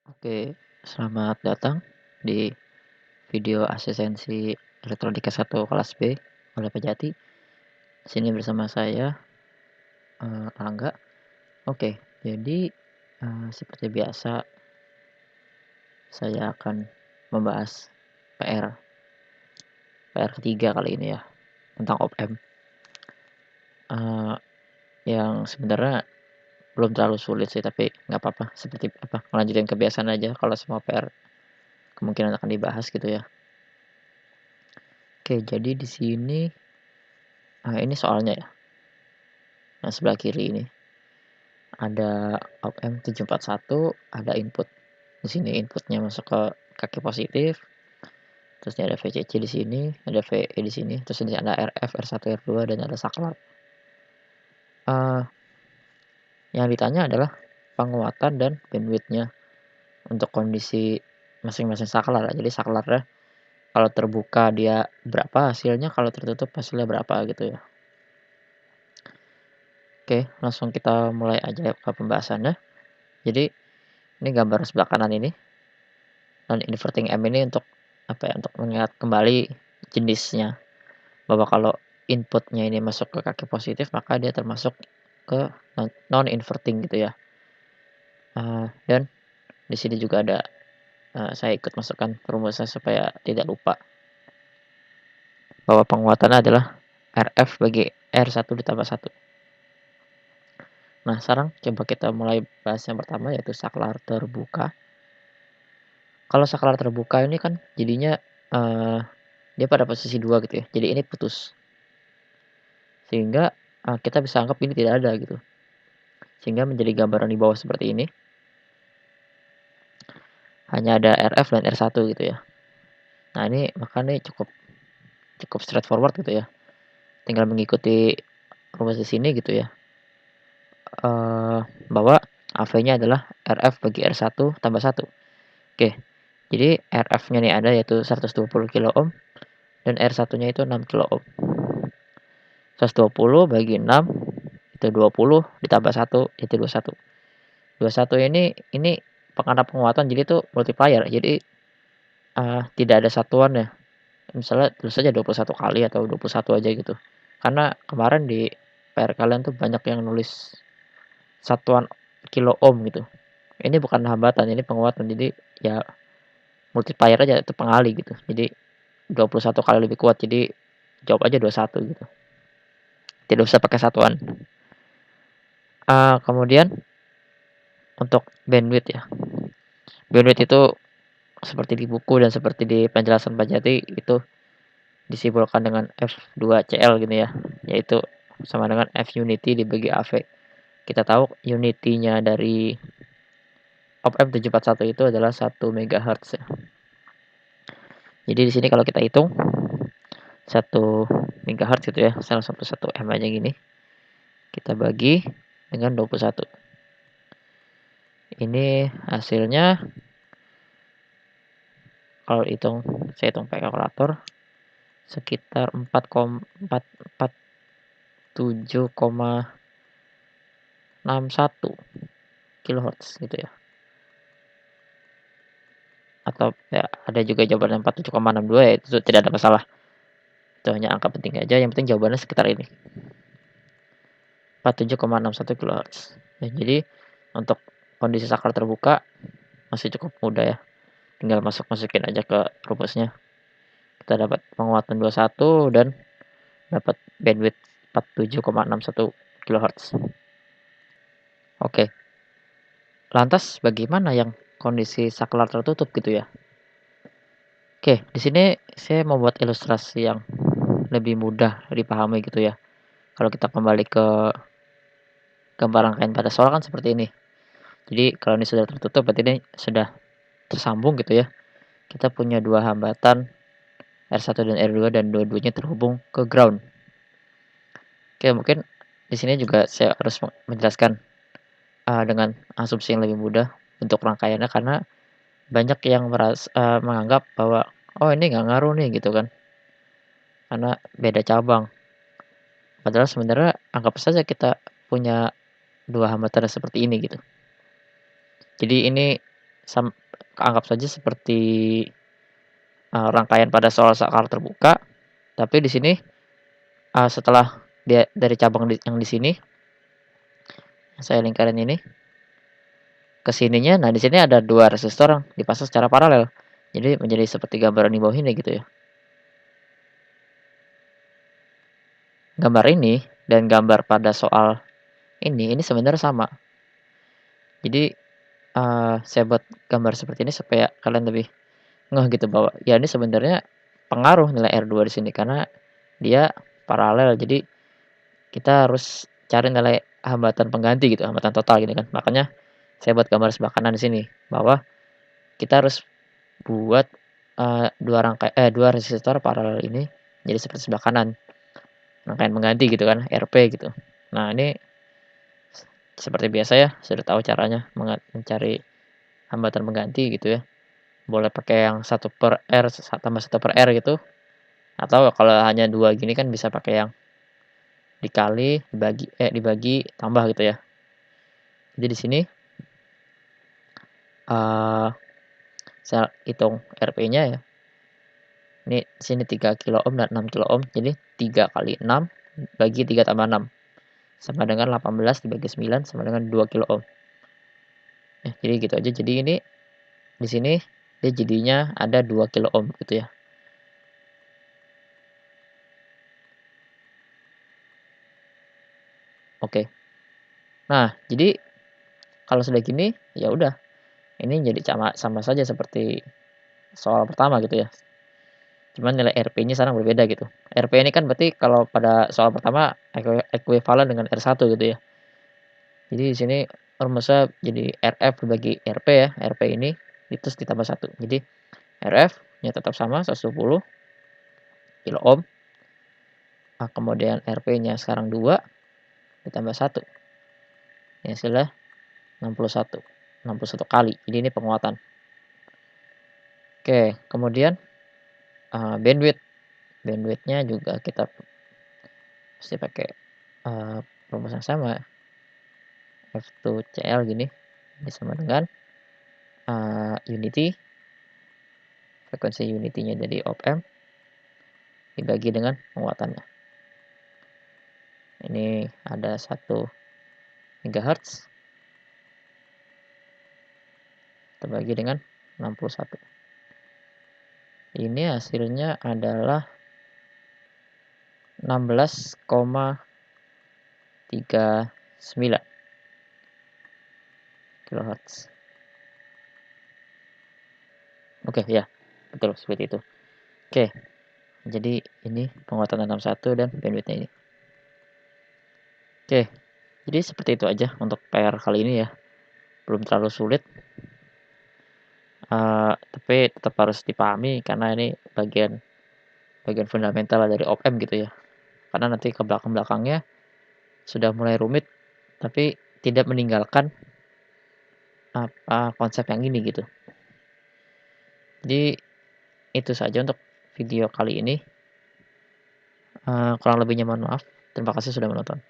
Oke, selamat datang di video asistensi elektronika 1 kelas B oleh Pejati. Sini bersama saya, Angga. Oke, jadi, seperti biasa saya akan membahas PR ketiga kali ini ya, tentang OPM, eee, yang sebenarnya belum terlalu sulit sih, tapi nggak apa-apa, seperti apa, ngelanjutin kebiasaan aja kalau semua PR kemungkinan akan dibahas gitu ya. Oke, jadi di sini, ini soalnya ya, yang sebelah kiri ini. Ada OPM 741, ada input. Di sini inputnya masuk ke kaki positif, terus ada VCC di sini, ada VE di sini, terus ada RF, R1, R2, dan ada saklar. Yang ditanya adalah penguatan dan bandwidth-nya untuk kondisi masing-masing saklar. Jadi saklarnya kalau terbuka dia berapa hasilnya, kalau tertutup hasilnya berapa gitu ya. Oke, langsung kita mulai aja ke pembahasannya. Jadi ini gambar sebelah kanan ini. Non-inverting amp ini untuk apa ya, untuk mengingat kembali jenisnya, bahwa kalau inputnya ini masuk ke kaki positif maka dia termasuk ke non-inverting gitu ya. Dan di sini juga ada, saya ikut masukkan rumusnya supaya tidak lupa, bahwa penguatannya adalah RF bagi R1 ditambah 1. Nah, sekarang coba kita mulai bahas yang pertama, yaitu saklar terbuka. Kalau saklar terbuka ini kan jadinya, eee, dia pada posisi 2 gitu ya, jadi ini putus. Sehingga, kita bisa anggap ini tidak ada gitu, sehingga menjadi gambaran di bawah seperti ini, hanya ada RF dan R1 gitu ya. Nah ini makanya cukup cukup straightforward gitu ya, tinggal mengikuti rumus di sini gitu ya, bahwa AV-nya adalah RF bagi R1 tambah 1. Oke, jadi RF-nya nih ada yaitu 120 kilo ohm dan R1-nya itu 6 kilo ohm. 120 bagi 6 itu 20 ditambah 1 itu 21. 21 ini karena penguatan jadi itu multiplier. Jadi, tidak ada satuannya. Misalnya tulis saja 21 kali atau 21 aja gitu. Karena kemarin di PR kalian tuh banyak yang nulis satuan kilo ohm gitu. Ini bukan hambatan, ini penguatan. Jadi ya multiplier aja itu pengali gitu. Jadi 21 kali lebih kuat. Jadi jawab aja 21 gitu. Tidak usah pakai satuan. Kemudian untuk bandwidth ya. Bandwidth itu seperti di buku dan seperti di penjelasan Pak Jati itu disimbolkan dengan F2CL gitu ya, yaitu sama dengan F unity dibagi AV. Kita tahu unity-nya dari OPM 741 itu adalah 1 MHz ya. Jadi di sini kalau kita hitung 1 MHz gitu ya, saya langsung 1 M aja gini. Kita bagi dengan 21. Ini hasilnya kalau saya hitung pakai kalkulator sekitar 4,447,61 kilohertz gitu ya. Atau ya ada juga jawaban yang 47,62 ya itu tidak ada masalah. Itu hanya angka penting aja, yang penting jawabannya sekitar ini. 47,61 kilohertz. Ya, jadi untuk kondisi saklar terbuka masih cukup mudah ya. Tinggal masukin aja ke rumusnya. Kita dapat penguatan 21 dan dapat bandwidth 47,61 kilohertz. Oke. Lantas bagaimana yang kondisi saklar tertutup gitu ya? Oke, di sini saya membuat ilustrasi yang lebih mudah dipahami gitu ya. Kalau kita kembali ke gambar rangkaian pada soal kan seperti ini. Jadi kalau ini sudah tertutup berarti ini sudah tersambung gitu ya. Kita punya dua hambatan R1 dan R2 dan dua-duanya terhubung ke ground. Oke, mungkin di sini juga saya harus menjelaskan dengan asumsi yang lebih mudah untuk rangkaiannya karena banyak yang menganggap bahwa oh ini nggak ngaruh nih gitu kan. Karena beda cabang. Padahal sebenarnya anggap saja kita punya dua hambatan seperti ini gitu. Jadi ini anggap saja seperti rangkaian pada soal saklar terbuka, tapi di sini setelah dia dari cabang yang di sini, saya lingkarin ini ke sininya, nah di sini ada 2 resistor yang dipasang secara paralel. Jadi menjadi seperti gambaran di bawah ini gitu ya. Gambar ini dan gambar pada soal ini sebenarnya sama. Jadi, saya buat gambar seperti ini supaya kalian lebih ngeh gitu bahwa ya ini sebenarnya pengaruh nilai R2 di sini karena dia paralel. Jadi kita harus cari nilai hambatan pengganti gitu, hambatan total gitu kan. Makanya saya buat gambar sebelah kanan di sini bahwa kita harus buat, 2 resistor paralel ini jadi seperti sebelah kanan, rangkaian pengganti gitu kan, RP gitu. Nah ini seperti biasa ya, sudah tahu caranya mencari hambatan pengganti gitu ya. Boleh pakai yang 1/R tambah 1/R gitu, atau kalau hanya 2 gini kan bisa pakai yang dibagi tambah gitu ya. Jadi di sini, eee, saya hitung RP-nya ya. Ini di sini 3 kilo ohm dan 6 kilo ohm, jadi 3 kali 6 bagi 3 tambah 6 sama dengan 18 dibagi 9 sama dengan 2 kilo ohm. Ya, jadi gitu aja. Jadi ini di sini dia jadinya ada 2 kilo ohm gitu ya. Oke. Nah, jadi kalau sudah gini, ya udah, ini jadi sama saja seperti soal pertama gitu ya. Cuman nilai RP-nya sekarang berbeda gitu. RP ini kan berarti kalau pada soal pertama ekuivalen dengan R1 gitu ya. Jadi di sini rumusnya jadi RF dibagi RP ya. RP ini terus ditambah 1. Jadi RF-nya tetap sama 120 kilo ohm. Nah, kemudian RP-nya sekarang 2 ditambah 1. Ya hasilnya 61. 61 kali. Jadi ini penguatan. Oke, kemudian bandwidth. Bandwidth-nya juga kita mesti pakai rumus yang sama. F2CL gini. Ini sama dengan unity. Frekuensi unity-nya jadi op amp dibagi dengan penguatannya. Ini ada 1 MHz terbagi dengan 61. Ini hasilnya adalah 16,39 kHz. Oke, ya, betul seperti itu. Oke, jadi ini penguatan 61 dan bandwidth-nya ini. Oke, jadi seperti itu aja untuk PR kali ini ya. Belum terlalu sulit, tapi tetap harus dipahami karena ini bagian fundamental dari op amp gitu ya. Karena nanti ke belakang-belakangnya sudah mulai rumit, tapi tidak meninggalkan konsep yang ini gitu. Jadi itu saja untuk video kali ini, kurang lebihnya mohon maaf. Terima kasih sudah menonton.